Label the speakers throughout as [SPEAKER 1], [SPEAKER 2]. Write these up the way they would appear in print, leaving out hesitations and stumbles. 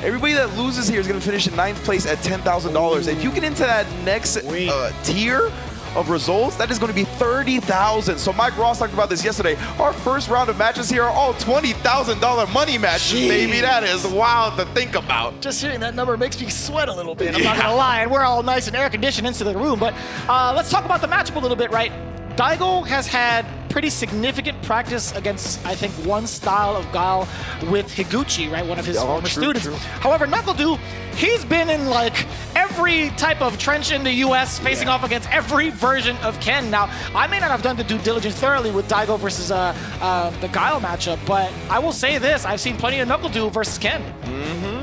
[SPEAKER 1] Everybody that loses here is going to finish in 9th place at $10,000. If you get into that next tier of results, that is going to be $30,000. So Mike Ross talked about this yesterday. Our first round of matches here are all $20,000 money matches, baby. That is wild to think about.
[SPEAKER 2] Just hearing that number makes me sweat a little bit. I'm not gonna lie, and we're all nice and air conditioned into the room. But let's talk about the matchup a little bit, right? Daigo has had pretty significant practice against, I think, one style of Guile with Higuchi, right? One of his former students. However, NuckleDu, he's been in like every type of trench in the US, facing off against every version of Ken. Now, I may not have done the due diligence thoroughly with Daigo versus the Guile matchup, but I will say this, I've seen plenty of NuckleDu versus Ken.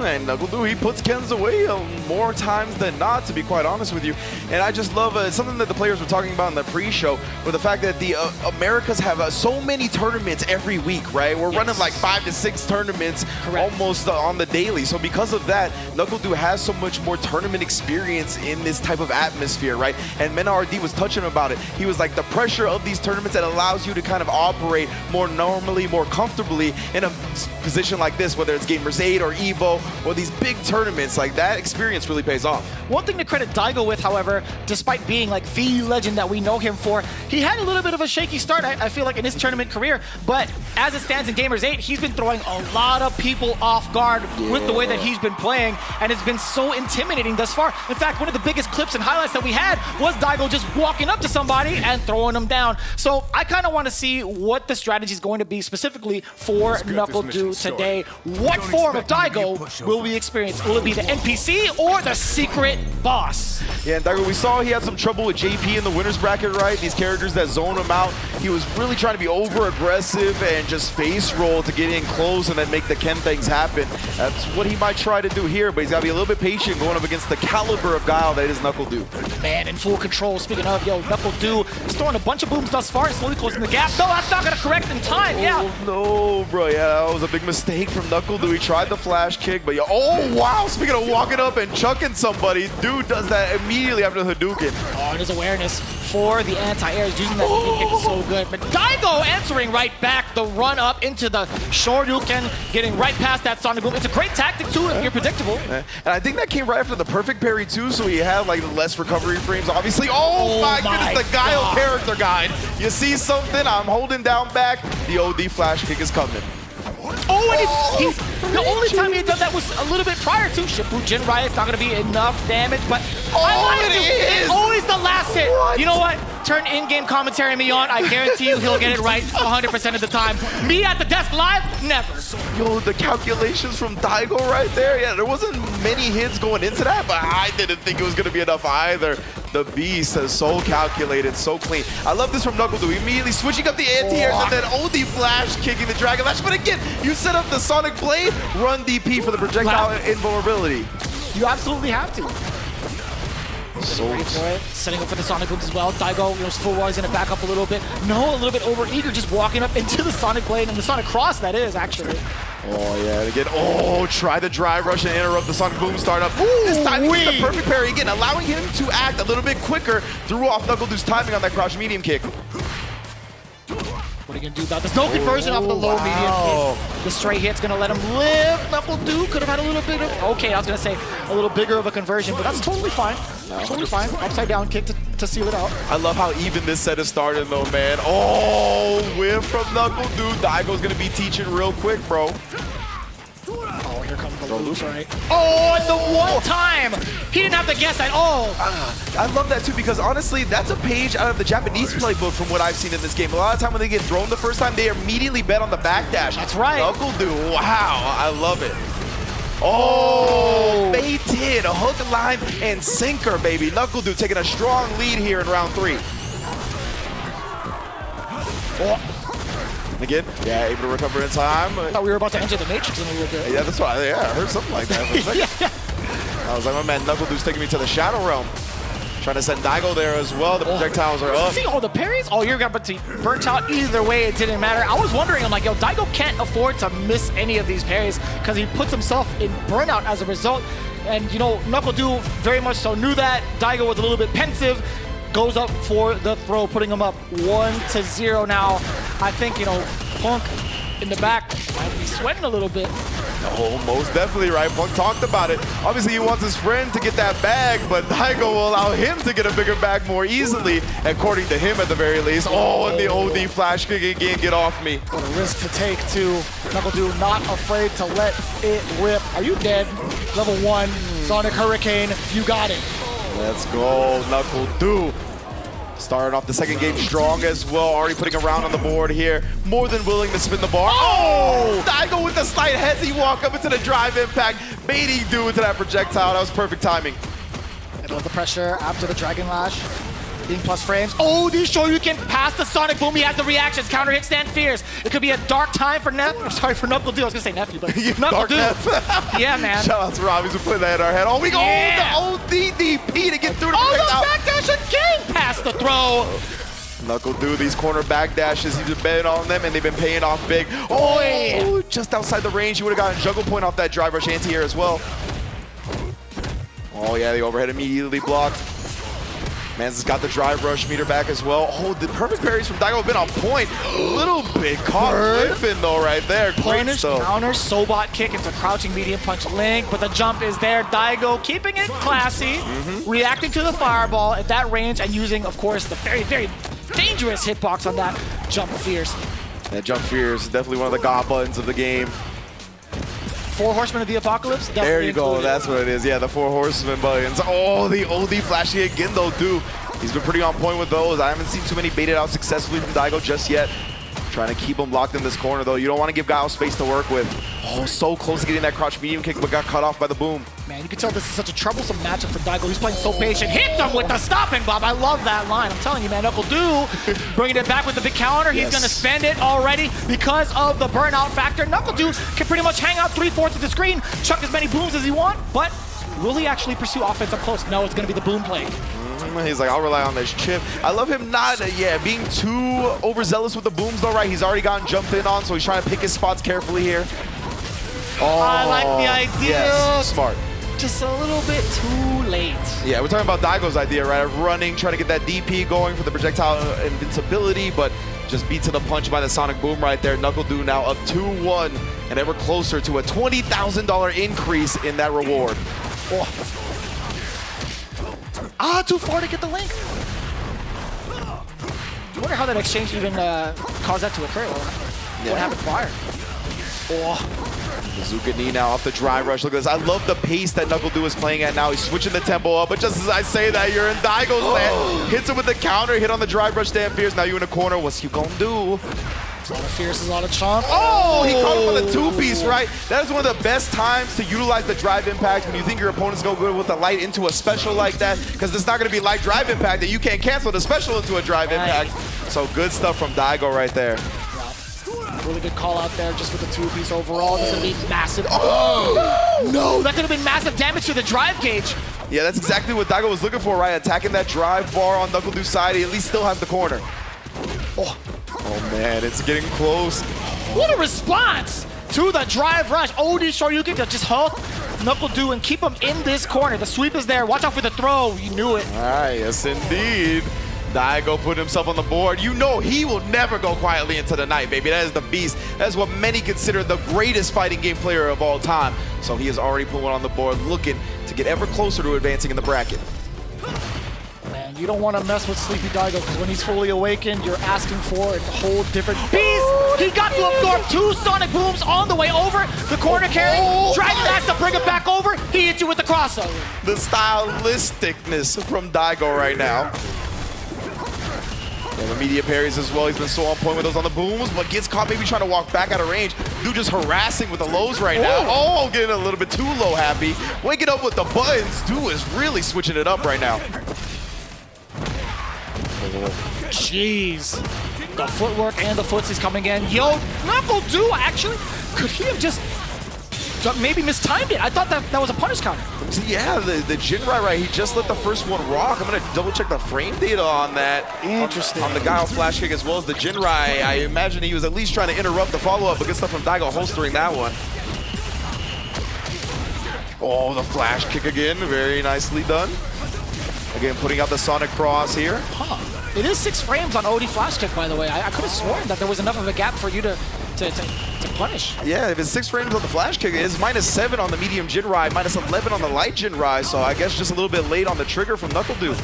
[SPEAKER 1] And NuckleDu, he puts Ken's away more times than not, to be quite honest with you. And I just love something that the players were talking about in the pre-show, with the fact that the Americas have so many tournaments every week, right? We're running like 5 to 6 tournaments almost on the daily. So because of that, NuckleDu has so much more tournament experience in this type of atmosphere, right? And Menard was touching about it. He was like, the pressure of these tournaments that allows you to kind of operate more normally, more comfortably in a position like this, whether it's Gamers8 or Evo or these big tournaments, like that experience really pays off.
[SPEAKER 2] One thing to credit Daigo with, however, despite being like the legend that we know him for, he had a little bit of a shaky start, I feel like, in his tournament career, but as it stands in Gamers8, he's been throwing a lot of people off guard with the way that he's been playing, and it's been so intimidating thus far. In fact, one of the biggest clips and highlights that we had was Daigo just walking up to somebody and throwing them down. So I kind of want to see what the strategy is going to be specifically for NuckleDu today. What form of Daigo will we experience? Will it be the NPC or the secret boss?
[SPEAKER 1] Yeah, and Daigo, we saw he had some trouble with JP in the winner's bracket, right? These characters that zone him out. He was really trying to be over-aggressive and just face roll to get in close and then make the Ken things happen. That's what he might try to do here, but he's got to be a little bit patient going up against the caliber of Guile that is NuckleDu.
[SPEAKER 2] Man, in full control. Speaking of, NuckleDu is throwing a bunch of booms thus far and slowly closing the gap. No, that's not going to correct in time.
[SPEAKER 1] Oh, no, bro. Yeah, that was a big mistake from NuckleDu. He tried the flash kick, but oh, wow. Speaking of walking up and chucking somebody, dude does that immediately after the Hadouken.
[SPEAKER 2] Oh, and his awareness for the anti-airs, using that kick is so good. But Daigo answering right back, the run up into the Shoryuken, getting right past that Sonic Boom. It's a great tactic too if you're predictable.
[SPEAKER 1] And I think that came right after the perfect parry too, so he had like less recovery frames, obviously. Oh my goodness, the Guile character guide. You see something? I'm holding down back. The OD flash kick is coming.
[SPEAKER 2] Oh, and the only time he had done that was a little bit prior to Shippuden Riot's not going to be enough damage, but it's always the last hit. You know what? Turn in-game commentary me on. I guarantee you he'll get it right 100% of the time. Me at the desk live, never.
[SPEAKER 1] Yo, the calculations from Daigo right there. Yeah, there wasn't many hits going into that, but I didn't think it was going to be enough either. The beast is so calculated, so clean. I love this from NuckleDu. Immediately switching up the anti-airs and then OD flash kicking the Dragon Lash. But again, you set up the Sonic Blade, run DP for the projectile invulnerability.
[SPEAKER 2] You absolutely have to.
[SPEAKER 1] So
[SPEAKER 2] ready for it. Setting up for the Sonic Booms as well. Daigo, full wall, he's gonna back up a little bit. No, a little bit over eager, just walking up into the Sonic Blade and the Sonic Cross, that is, actually.
[SPEAKER 1] Oh, yeah, and again, try the drive rush and interrupt the Sonic Boom startup. This time he gets the perfect parry again, allowing him to act a little bit quicker. Threw off NuckleDu's timing on that crouch medium kick.
[SPEAKER 2] What are you gonna do about this? No conversion off the low medium kick. The straight hit's gonna let him live. NuckleDu could have had a little bit of, okay, I was gonna say a little bigger of a conversion, but that's totally fine. Totally fine. Upside down kick to seal it out.
[SPEAKER 1] I love how even this set is started though, man. Oh, whiff from NuckleDu. Daigo's gonna be teaching real quick, bro.
[SPEAKER 2] Oh, here comes the loose, right? Oh, and the one time! He didn't have to guess at all.
[SPEAKER 1] I love that too, because honestly, that's a page out of the Japanese playbook from what I've seen in this game. A lot of time when they get thrown the first time, they immediately bet on the backdash.
[SPEAKER 2] That's right.
[SPEAKER 1] NuckleDu, wow, I love it. Oh, baited, a hook, line, and sinker, baby. NuckleDu taking a strong lead here in round 3. Again, yeah, able to recover in time.
[SPEAKER 2] I thought we were about to enter the Matrix in a little bit.
[SPEAKER 1] Yeah, that's why, I heard something like that for a second. I was like, my man, NuckleDu's taking me to the Shadow Realm. Trying to send Daigo there as well. The projectiles are up.
[SPEAKER 2] See all the parries? Oh, you're going to be burnt out either way. It didn't matter. I was wondering, I'm like, yo, Daigo can't afford to miss any of these parries because he puts himself in burnout as a result. And, NuckleDu very much so knew that. Daigo was a little bit pensive. goes up for the throw, putting him up 1-0 now. I think, you know, Punk in the back might be sweating a little bit.
[SPEAKER 1] Oh, most definitely, right? Punk talked about it. Obviously, he wants his friend to get that bag, but Daigo will allow him to get a bigger bag more easily, according to him at the very least. Oh, and the OD flash kick again, get off me.
[SPEAKER 2] What a risk to take, too. NuckleDu not afraid to let it rip. Are you dead? Level 1, Sonic Hurricane, you got it.
[SPEAKER 1] Let's go, NuckleDu. Starting off the second game strong as well, already putting a round on the board here. More than willing to spin the bar. Oh! Daigo with the slight hezzy walk up into the drive impact, baiting Du into that projectile. That was perfect timing.
[SPEAKER 2] I love the pressure after the Dragon Lash. Being plus frames. Oh, these show you can pass the Sonic Boom. He has the reactions. Counter hit, stand fierce. It could be a dark time for NuckleDu. I was gonna say nephew, but NuckleDu. Yeah, man.
[SPEAKER 1] Shout out to Robbie for putting that in our head. Oh, we go the ODDP to get through the projectile.
[SPEAKER 2] Oh, the backdash again past the throw.
[SPEAKER 1] NuckleDu, these corner back dashes, he's been betting on them and they've been paying off big. Oh, just outside the range. He would have gotten juggle point off that drive rush anti-air as well. Oh yeah, the overhead immediately blocked. Mans has got the drive rush meter back as well. Oh, the perfect parries from Daigo have been on point. A little bit caught whiffing though right there.
[SPEAKER 2] Punish, counter, Sobot kick into crouching medium punch link, but the jump is there. Daigo keeping it classy, reacting to the fireball at that range and using, of course, the very, very dangerous hitbox on that jump fierce.
[SPEAKER 1] That jump fierce is definitely one of the god buttons of the game.
[SPEAKER 2] 4 Horsemen of the Apocalypse.
[SPEAKER 1] There you go,
[SPEAKER 2] included.
[SPEAKER 1] that's what it is. Yeah, the 4 Horsemen buttons. Oh, the OD flashing again though, Du. He's been pretty on point with those. I haven't seen too many baited out successfully from Daigo just yet. Trying to keep him locked in this corner though. You don't want to give Guile space to work with. Oh, so close to getting that crouch medium kick, but got cut off by the boom.
[SPEAKER 2] Man, you can tell this is such a troublesome matchup for Daigo. He's playing so patient. Hits him with the stopping bob. I love that line. I'm telling you, man, NuckleDu bringing it back with the big counter. He's going to spend it already because of the burnout factor. NuckleDu can pretty much hang out 3/4 of the screen, chuck as many booms as he wants, but will he actually pursue offense up close? No, it's going to be the boom play.
[SPEAKER 1] He's like, I'll rely on this chip. I love him not, being too overzealous with the booms though, right? He's already gotten jumped in on, so he's trying to pick his spots carefully here. Oh,
[SPEAKER 2] I like the idea.
[SPEAKER 1] Yes, smart.
[SPEAKER 2] Just a little bit too late.
[SPEAKER 1] Yeah, we're talking about Daigo's idea, right? Of running, trying to get that DP going for the projectile invincibility, but just beat to the punch by the Sonic Boom right there. NuckleDu now up 2-1, and ever closer to a $20,000 increase in that reward.
[SPEAKER 2] Oh. Ah, too far to get the link. I wonder how that exchange even caused that to occur. What happened prior? Oh.
[SPEAKER 1] Bazooka knee now off the drive rush. Look at this. I love the pace that NuckleDu is playing at now. He's switching the tempo up, but just as I say that, you're in Daigo's land. Hits him with the counter, hit on the drive rush, damn fierce. Now you in the corner. What's you gonna do?
[SPEAKER 2] A lot of fierce, a lot of chomp.
[SPEAKER 1] Oh, he caught him with a 2-piece, right? That is one of the best times to utilize the drive impact when you think your opponent's go good with a light into a special like that, because it's not going to be light drive impact that you can't cancel the special into a drive impact. So good stuff from Daigo right there.
[SPEAKER 2] Really good call out there just with the 2-piece overall. This is going to be massive. Oh! No, that could have been massive damage to the drive gauge.
[SPEAKER 1] Yeah, that's exactly what Daigo was looking for, right? Attacking that drive bar on NuckleDu's side. He at least still has the corner. Oh man, it's getting close.
[SPEAKER 2] What a response to the drive rush. OD Shoryuken to just hold NuckleDu and keep him in this corner. The sweep is there. Watch out for the throw. You knew it.
[SPEAKER 1] All right, yes indeed. Daigo put himself on the board. You know he will never go quietly into the night, baby. That is the beast. That is what many consider the greatest fighting game player of all time. So he has already put one on the board, looking to get ever closer to advancing in the bracket.
[SPEAKER 2] Man, you don't want to mess with Sleepy Daigo because when he's fully awakened, you're asking for a whole different beast. He got to absorb 2 Sonic Booms on the way over. The corner carry, Dragon Dash to bring it back over. He hits you with the crossover.
[SPEAKER 1] The stylisticness from Daigo right now. Yeah, the media parries as well. He's been so on point with those on the booms, but gets caught maybe trying to walk back out of range. Du just harassing with the lows right now. Oh, getting a little bit too low happy. Waking up with the buttons. Du is really switching it up right now.
[SPEAKER 2] Jeez. The footwork and the footsies coming in. Yo, NuckleDu actually, could he have just maybe mistimed it? I thought that was a punish counter.
[SPEAKER 1] Yeah, the Jinrai right, he just let the first one rock. I'm going to double check the frame data on that.
[SPEAKER 2] Interesting.
[SPEAKER 1] On the Guile flash kick as well as the Jinrai. I imagine he was at least trying to interrupt the follow-up, but good stuff from Daigo holstering that one. Oh, the flash kick again. Very nicely done. Again, putting out the Sonic Cross here.
[SPEAKER 2] Huh. It is 6 frames on OD flash kick, by the way. I could have sworn that there was enough of a gap for you to punish.
[SPEAKER 1] Yeah, if it's 6 frames on the flash kick, it is -7 on the medium Jinrai, -11 on the light Jinrai, so I guess just a little bit late on the trigger from NuckleDu.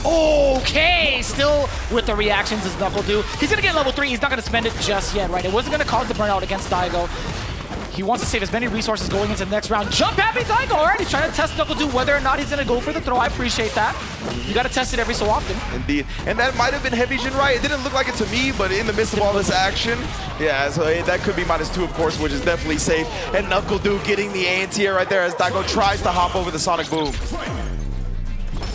[SPEAKER 2] Okay, still with the reactions is NuckleDu. He's gonna get level 3, he's not gonna spend it just yet, right? It wasn't gonna cause the burnout against Daigo. He wants to save as many resources going into the next round. Jump happy Daigo, all right? He's trying to test NuckleDu whether or not he's gonna go for the throw. I appreciate that. You gotta test it every so often.
[SPEAKER 1] Indeed, and that might have been heavy Jinrai. It didn't look like it to me, but in the midst of all this action, yeah, so that could be -2, of course, which is definitely safe. And NuckleDu getting the anti-air right there as Daigo tries to hop over the Sonic Boom.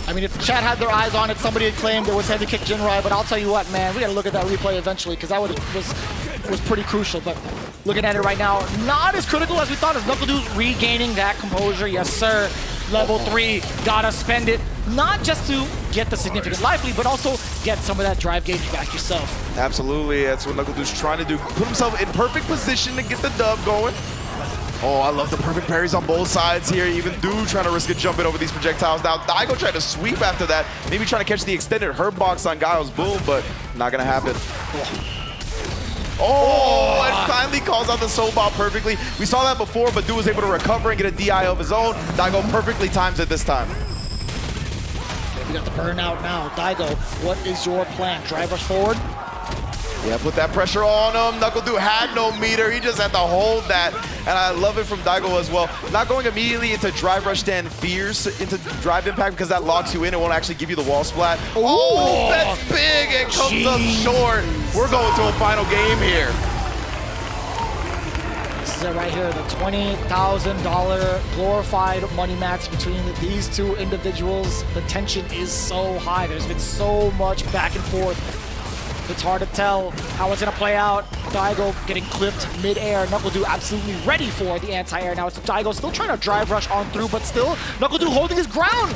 [SPEAKER 2] I mean, if chat had their eyes on it, somebody had claimed it was heavy kick Jinrai, but I'll tell you what, man, we gotta look at that replay eventually, because that was pretty crucial. But looking at it right now, not as critical as we thought, as NuckleDu's regaining that composure. Yes, sir. Level 3, gotta spend it, not just to get the significant life lead, but also get some of that drive gauge back yourself.
[SPEAKER 1] Absolutely, that's what NuckleDu's trying to do. Put himself in perfect position to get the dub going. Oh, I love the perfect parries on both sides here. Even Du trying to risk a jump in over these projectiles. Now, Daigo tried to sweep after that. Maybe trying to catch the extended herb box on Guile's boom, but not gonna happen. Oh, and finally calls out the soul ball perfectly. We saw that before, but Du was able to recover and get a DI of his own. Daigo perfectly times it this time.
[SPEAKER 2] We got the burnout now. Daigo, what is your plan? Drive us forward?
[SPEAKER 1] Yeah, put that pressure on him. NuckleDu had no meter. He just had to hold that. And I love it from Daigo as well. Not going immediately into drive rush stand fierce into drive impact because that locks you in. It won't actually give you the wall splat. Oh, that's big. It comes up short. We're going to a final game here.
[SPEAKER 2] This is it right here, the $20,000 glorified money match between these two individuals. The tension is so high. There's been so much back and forth. It's hard to tell how it's going to play out. Daigo getting clipped mid-air. NuckleDu absolutely ready for the anti-air. Now it's Daigo still trying to drive rush on through, but still NuckleDu holding his ground.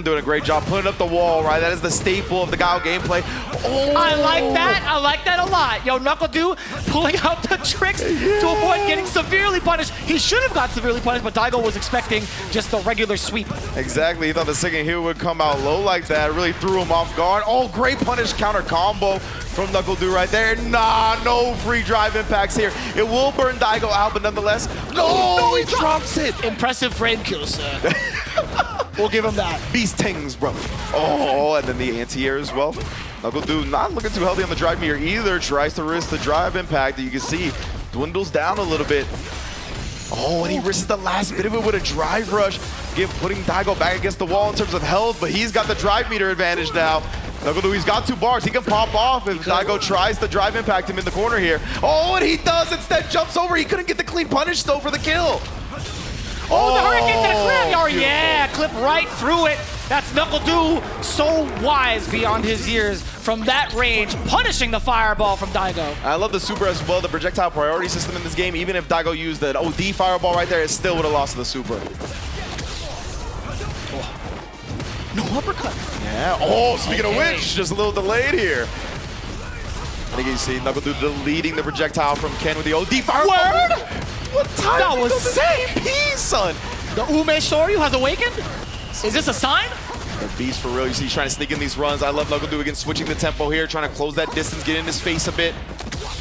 [SPEAKER 1] Doing a great job putting up the wall, right? That is the staple of the Guile gameplay. Oh!
[SPEAKER 2] I like that. I like that a lot. Yo, NuckleDu pulling out the tricks to avoid getting severely punished. He should have got severely punished, but Daigo was expecting just a regular sweep.
[SPEAKER 1] Exactly. He thought the second hit would come out low like that. Really threw him off guard. Oh, great punish counter combo from NuckleDu right there. Nah, no free drive impacts here. It will burn Daigo out, but nonetheless, no, he drops it.
[SPEAKER 2] Impressive frame kill, sir. We'll give him that.
[SPEAKER 1] Beast tings, bro. Oh, and then the anti-air as well. NuckleDu not looking too healthy on the drive meter either. Tries to risk the drive impact that you can see dwindles down a little bit. Oh, and he risks the last bit of it with a drive rush. Again, putting Daigo back against the wall in terms of health, but he's got the drive meter advantage now. NuckleDu, he's got 2 bars. He can pop off if Daigo tries to drive impact him in the corner here. Oh, and he does. Instead, jumps over. He couldn't get the clean punish, though, for the kill.
[SPEAKER 2] Oh, the hurricane to the clip. Oh, yeah, clip right through it. That's NuckleDu, so wise beyond his years from that range, punishing the fireball from Daigo.
[SPEAKER 1] I love the super as well, the projectile priority system in this game. Even if Daigo used the OD fireball right there, it still would have lost to the super.
[SPEAKER 2] No uppercut.
[SPEAKER 1] Yeah. Oh, speaking of which, just a little delayed here. I think you see NuckleDu deleting the projectile from Ken with the OD fireball.
[SPEAKER 2] Word?
[SPEAKER 1] What time?
[SPEAKER 2] That was sick.
[SPEAKER 1] Peace, son.
[SPEAKER 2] The Umehara has awakened? Is this a sign?
[SPEAKER 1] The beast for real. You see he's trying to sneak in these runs. I love NuckleDu again, switching the tempo here, trying to close that distance, get in his face a bit.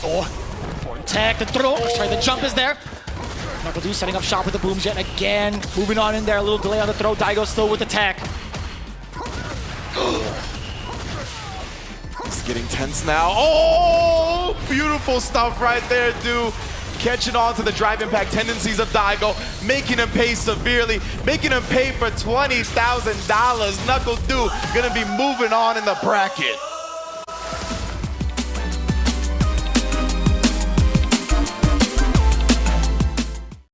[SPEAKER 2] Oh, tag the throw. Sorry, the jump is there. NuckleDu setting up shop with the boom jet again. Moving on in there, a little delay on the throw. Daigo still with the tag.
[SPEAKER 1] It's getting tense now. Oh, beautiful stuff right there, dude. Catching on to the drive impact tendencies of Daigo, making him pay severely, making him pay for $20,000. NuckleDu gonna be moving on in the bracket.